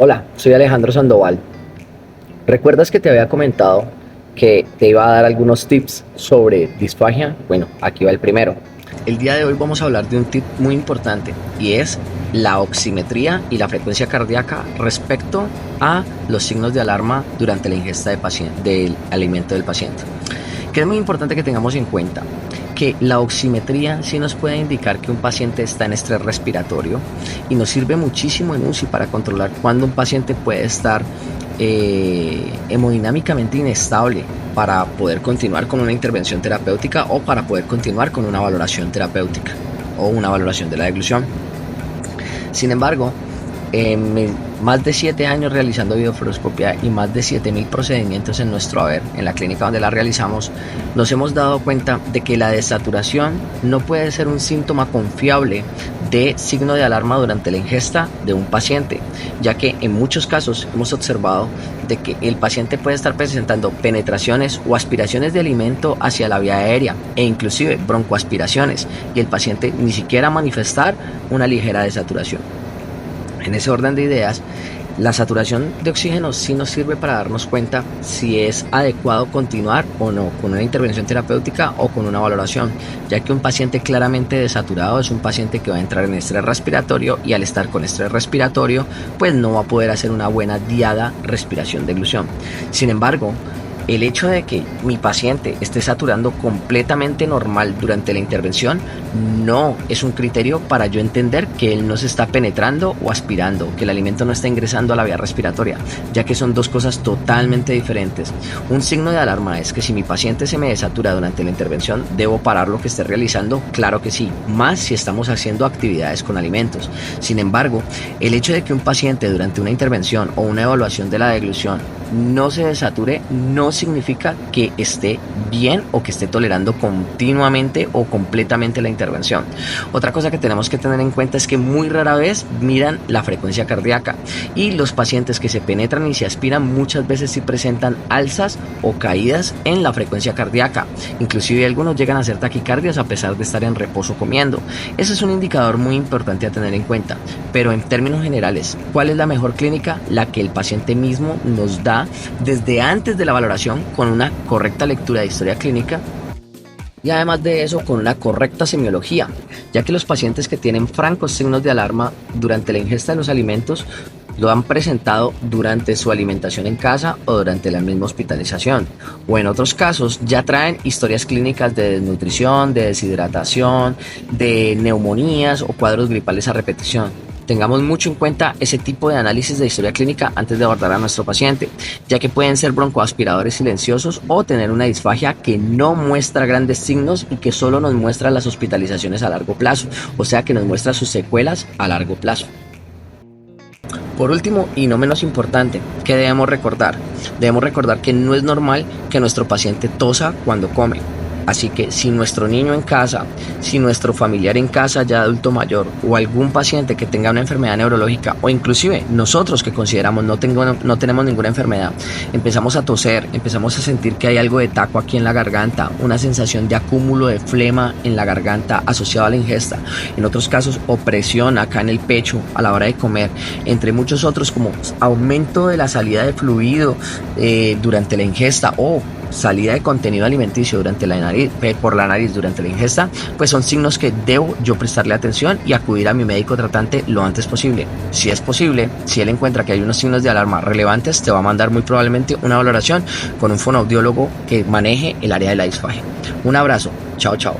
Hola, soy Alejandro Sandoval. ¿Recuerdas que te había comentado que te iba a dar algunos tips sobre disfagia? Bueno, aquí va el primero. El día de hoy vamos a hablar de un tip muy importante y es la oximetría y la frecuencia cardíaca respecto a los signos de alarma durante la ingesta del alimento del paciente. Que es muy importante que tengamos en cuenta que la oximetría sí nos puede indicar que un paciente está en estrés respiratorio y nos sirve muchísimo en UCI para controlar cuando un paciente puede estar hemodinámicamente inestable para poder continuar con una intervención terapéutica o para poder continuar con una valoración terapéutica o una valoración de la deglución. Sin embargo, en más de 7 años realizando videofluoroscopia y más de 7.000 procedimientos en nuestro haber, en la clínica donde la realizamos, nos hemos dado cuenta de que la desaturación no puede ser un síntoma confiable de signo de alarma durante la ingesta de un paciente, ya que en muchos casos hemos observado de que el paciente puede estar presentando penetraciones o aspiraciones de alimento hacia la vía aérea e inclusive broncoaspiraciones y el paciente ni siquiera manifestar una ligera desaturación. En ese orden de ideas, la saturación de oxígeno sí nos sirve para darnos cuenta si es adecuado continuar o no con una intervención terapéutica o con una valoración, ya que un paciente claramente desaturado es un paciente que va a entrar en estrés respiratorio y al estar con estrés respiratorio pues no va a poder hacer una buena diada respiración-deglución. Sin embargo, el hecho de que mi paciente esté saturando completamente normal durante la intervención no es un criterio para yo entender que él no se está penetrando o aspirando, que el alimento no está ingresando a la vía respiratoria, ya que son dos cosas totalmente diferentes. Un signo de alarma es que si mi paciente se me desatura durante la intervención, ¿debo parar lo que esté realizando? Claro que sí, más si estamos haciendo actividades con alimentos. Sin embargo, el hecho de que un paciente durante una intervención o una evaluación de la deglución no se desature no significa que esté bien o que esté tolerando continuamente o completamente la intervención. Otra cosa que tenemos que tener en cuenta es que muy rara vez miran la frecuencia cardíaca y los pacientes que se penetran y se aspiran muchas veces sí presentan alzas o caídas en la frecuencia cardíaca. Inclusive algunos llegan a hacer taquicardias a pesar de estar en reposo comiendo. Ese es un indicador muy importante a tener en cuenta, pero en términos generales, ¿cuál es la mejor clínica? La que el paciente mismo nos da desde antes de la valoración con una correcta lectura de historia clínica y además de eso con una correcta semiología, ya que los pacientes que tienen francos signos de alarma durante la ingesta de los alimentos lo han presentado durante su alimentación en casa o durante la misma hospitalización, o en otros casos ya traen historias clínicas de desnutrición, de deshidratación, de neumonías o cuadros gripales a repetición. Tengamos mucho en cuenta ese tipo de análisis de historia clínica antes de abordar a nuestro paciente, ya que pueden ser broncoaspiradores silenciosos o tener una disfagia que no muestra grandes signos y que solo nos muestra las hospitalizaciones a largo plazo, o sea que nos muestra sus secuelas a largo plazo. Por último, y no menos importante, ¿qué debemos recordar? Debemos recordar que no es normal que nuestro paciente tosa cuando come. Así que si nuestro niño en casa, si nuestro familiar en casa ya adulto mayor o algún paciente que tenga una enfermedad neurológica o inclusive nosotros que consideramos no tenemos ninguna enfermedad, empezamos a toser, empezamos a sentir que hay algo de taco aquí en la garganta, una sensación de acúmulo de flema en la garganta asociado a la ingesta, en otros casos opresión acá en el pecho a la hora de comer, entre muchos otros como aumento de la salida de fluido durante la ingesta o salida de contenido alimenticio durante la nariz, por la nariz durante la ingesta, pues son signos que debo yo prestarle atención y acudir a mi médico tratante lo antes posible. Si es posible, si él encuentra que hay unos signos de alarma relevantes, te va a mandar muy probablemente una valoración con un fonoaudiólogo que maneje el área de la disfagia. Un abrazo, chao chao.